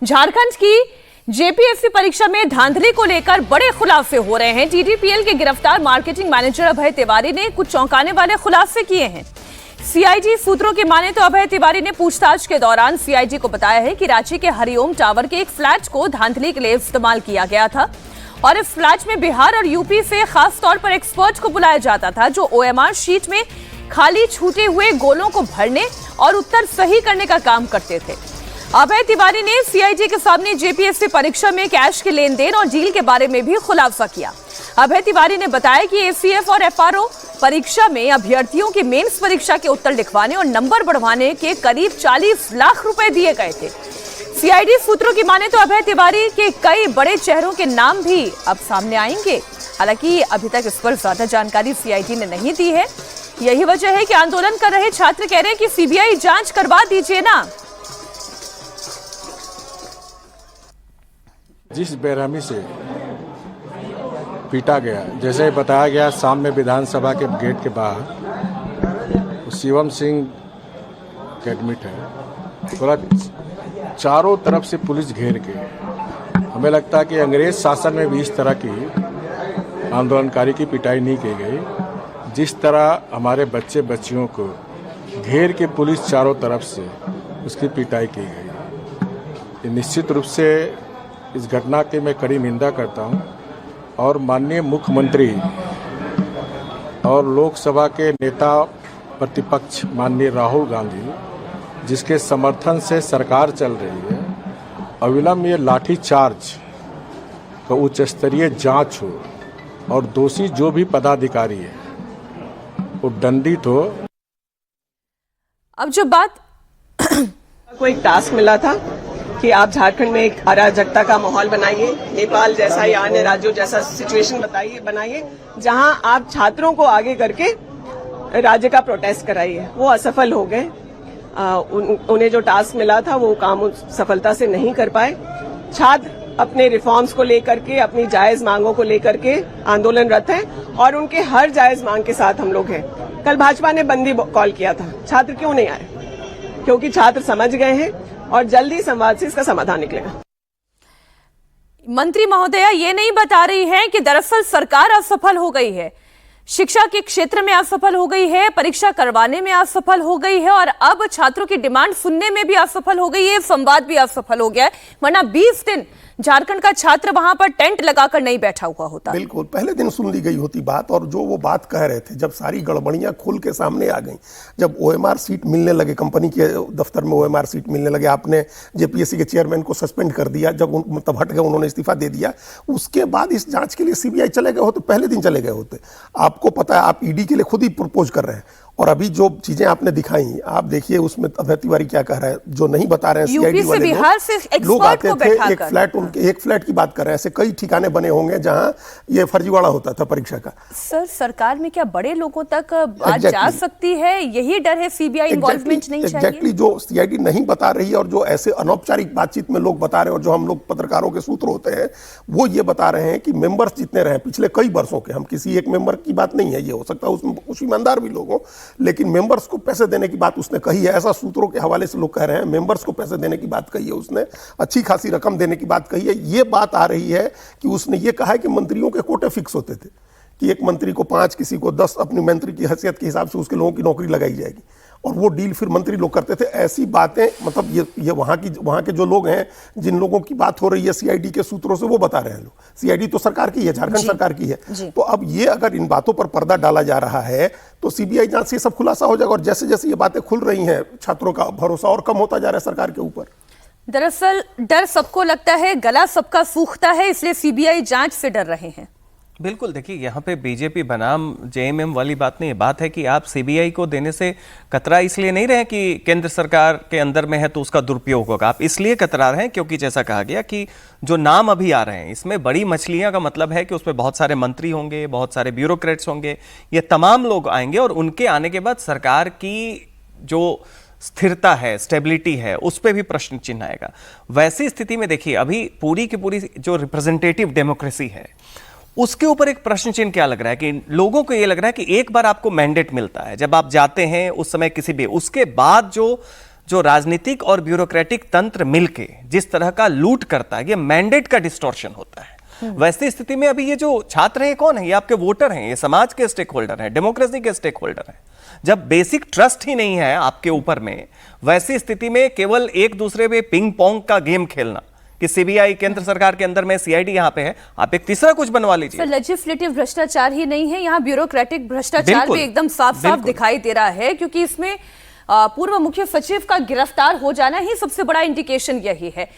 झारखंड की जेपीएससी परीक्षा में धांधली को लेकर बड़े खुलासे हो रहे हैं। टीडीपीएल के गिरफ्तार मार्केटिंग मैनेजर अभय तिवारी ने कुछ चौंकाने वाले खुलासे किए हैं। सीआईडी सूत्रों की माने तो अभय तिवारी ने पूछताछ के दौरान सीआईडी को बताया है कि रांची के हरिओम टावर के एक फ्लैट को धांधली के लिए इस्तेमाल किया गया था और इस फ्लैट में बिहार और यूपी से खास तौर पर एक्सपर्ट को बुलाया जाता था, जो ओएमआर शीट में खाली छूटे हुए गोलों को भरने और उत्तर सही करने का काम करते थे। अभय तिवारी ने सीआईडी के सामने जेपीएससी परीक्षा में कैश के लेन देन और डील के बारे में भी खुलासा किया। अभय तिवारी ने बताया कि एसीएफ और एफआरओ परीक्षा में अभ्यर्थियों की मेंस परीक्षा के उत्तर लिखवाने और नंबर बढ़वाने के करीब 40 लाख रुपए दिए गए थे। सीआईडी सूत्रों की माने तो अभय तिवारी के कई बड़े चेहरों के नाम भी अब सामने आएंगे। हालांकि अभी तक इस पर ज्यादा जानकारी सीआईडी ने नहीं दी है। यही वजह है कि आंदोलन कर रहे छात्र कह रहे हैं कि सीबीआई जांच करवा दीजिए ना। जिस बेरहमी से पीटा गया, जैसे ही बताया गया, शाम में विधानसभा के गेट के बाहर शिवम सिंह एडमिट है। थोड़ा चारों तरफ से पुलिस घेर के, हमें लगता है कि अंग्रेज शासन में भी इस तरह की आंदोलनकारी की पिटाई नहीं की गई। जिस तरह हमारे बच्चे बच्चियों को घेर के पुलिस चारों तरफ से उसकी पिटाई की गई, निश्चित रूप से इस घटना की मैं कड़ी निंदा करता हूं। और माननीय मुख्यमंत्री और लोकसभा के नेता प्रतिपक्ष माननीय राहुल गांधी, जिसके समर्थन से सरकार चल रही है, अविलंब ये लाठी चार्ज का उच्च स्तरीय जांच हो और दोषी जो भी पदाधिकारी है वो दंडित हो। अब जो बात को एक टास्क मिला था कि आप झारखंड में एक अराजकता का माहौल बनाइए, नेपाल जैसा या अन्य राज्यों जैसा सिचुएशन बनाइए जहां आप छात्रों को आगे करके राज्य का प्रोटेस्ट कराइए। वो असफल हो गए। उन्हें जो टास्क मिला था वो काम सफलता से नहीं कर पाए। छात्र अपने रिफॉर्म्स को लेकर के, अपनी जायज मांगों को लेकर के आंदोलनरत हैं और उनके हर जायज मांग के साथ हम लोग हैं। कल भाजपा ने बंदी कॉल किया था, छात्र क्यों नहीं आए? क्योंकि छात्र समझ गए हैं और जल्दी संवाद से इसका समाधान निकलेगा। मंत्री महोदया ये नहीं बता रही है कि दरअसल सरकार असफल हो गई है, शिक्षा के क्षेत्र में असफल हो गई है, परीक्षा करवाने में असफल हो गई है और अब छात्रों की डिमांड सुनने में भी असफल हो गई है, संवाद भी असफल हो गया है। वरना 20 दिन झारखंड का छात्र वहां पर टेंट लगाकर नहीं बैठा हुआ होता। बिल्कुल, पहले दिन सुन ली गई होती बात। और जो वो बात कह रहे थे, जब सारी गड़बड़ियां खुल के सामने आ गई, जब ओएमआर सीट मिलने लगे, कंपनी के दफ्तर में ओएमआर सीट मिलने लगे, आपने जेपीएससी के चेयरमैन को सस्पेंड कर दिया, जब मतलब हट गए, उन्होंने इस्तीफा दे दिया, उसके बाद इस जांच के लिए सीबीआई चले गए होते, पहले दिन चले गए होते। आपको पता है, आप ईडी के लिए खुद ही प्रपोज कर रहे हैं। और अभी जो चीजें आपने दिखाई, आप देखिए उसमें अभय तिवारी क्या कह रहे हैं, जो नहीं बता रहे हैं सीआईडी वाले लोग आते थे, एक फ्लैट की बात कर रहे हैं। ऐसे कई ठिकाने बने होंगे जहां ये फर्जीवाड़ा होता था परीक्षा का। सर, सरकार में क्या बड़े लोगों तक बात जा सकती है? यही डर है, सीबीआई इन्वॉल्वमेंट नहीं चाहिए। एग्जैक्टली, जो सीआईडी नहीं बता रही है और जो ऐसे अनौपचारिक बातचीत में लोग बता रहे हैं और जो हम लोग पत्रकारों के सूत्र होते हैं, वो ये बता रहे हैं कि मेंबर्स जितने रहे पिछले कई वर्षों के, हम किसी एक मेंबर की बात नहीं है, ये हो सकता है उसमें कुछ ईमानदार भी लोग हों, लेकिन मेंबर्स को पैसे देने की बात उसने कही है। ऐसा सूत्रों के हवाले से लोग कह रहे हैं, मेंबर्स को पैसे देने की बात कही है उसने, अच्छी खासी रकम देने की बात कही है। ये बात आ रही है कि उसने ये कहा है कि मंत्रियों के कोटे फिक्स होते थे, कि एक मंत्री को 5, किसी को 10, अपनी मंत्री की हैसियत के हिसाब से उसके लोगों की नौकरी लगाई जाएगी और वो डील फिर मंत्री लोग करते थे। ऐसी बातें, मतलब ये वहाँ के जो लोग हैं, जिन लोगों की बात हो रही है सीआईडी के सूत्रों से, वो बता रहे हैं लोग। सीआईडी तो सरकार की है, झारखंड सरकार की है। तो अब ये अगर इन बातों पर पर्दा डाला जा रहा है तो सीबीआई जांच से सब खुलासा हो जाएगा। और जैसे जैसे ये बातें खुल रही हैं, छात्रों का भरोसा और कम होता जा रहा है सरकार के ऊपर। दरअसल डर सबको लगता है, गला सबका सूखता है, इसलिए सीबीआई जांच से डर रहे हैं। बिल्कुल, देखिए यहाँ पे बीजेपी बनाम जेएमएम वाली बात नहीं है। बात है कि आप सीबीआई को देने से कतरा इसलिए नहीं रहे कि केंद्र सरकार के अंदर में है तो उसका दुरुपयोग होगा। आप इसलिए कतरा रहे हैं क्योंकि जैसा कहा गया कि जो नाम अभी आ रहे हैं, इसमें बड़ी मछलियां का मतलब है कि उसमें बहुत सारे मंत्री होंगे, बहुत सारे ब्यूरोक्रेट्स होंगे, ये तमाम लोग आएंगे और उनके आने के बाद सरकार की जो स्थिरता है, स्टेबिलिटी है, उस पर भी प्रश्न चिन्ह आएगा। वैसी स्थिति में देखिए, अभी पूरी की पूरी जो रिप्रेजेंटेटिव डेमोक्रेसी है, उसके ऊपर एक प्रश्न चिन्ह क्या लग रहा है कि लोगों को यह लग रहा है कि एक बार आपको मैंडेट मिलता है, जब आप जाते हैं उस समय किसी भी, उसके बाद जो राजनीतिक और ब्यूरोक्रेटिक तंत्र मिलके जिस तरह का लूट करता है, ये मैंडेट का डिस्टॉर्शन होता है। वैसी स्थिति में अभी ये जो छात्र हैं कौन है? ये आपके वोटर हैं, ये समाज के स्टेक होल्डर हैं, डेमोक्रेसी के स्टेक होल्डर हैं। जब बेसिक ट्रस्ट ही नहीं है आपके ऊपर में, वैसी स्थिति में केवल एक दूसरे पे पिंग पोंग का गेम खेलना कि सीबीआई केंद्र सरकार के अंदर में, सीआईडी यहाँ पे है, आप एक तीसरा कुछ बनवा लीजिए। लेजिस्लेटिव भ्रष्टाचार ही नहीं है, यहाँ ब्यूरोक्रेटिक भ्रष्टाचार भी एकदम साफ साफ दिखाई दे रहा है, क्योंकि इसमें पूर्व मुख्य सचिव का गिरफ्तार हो जाना ही सबसे बड़ा इंडिकेशन यही है।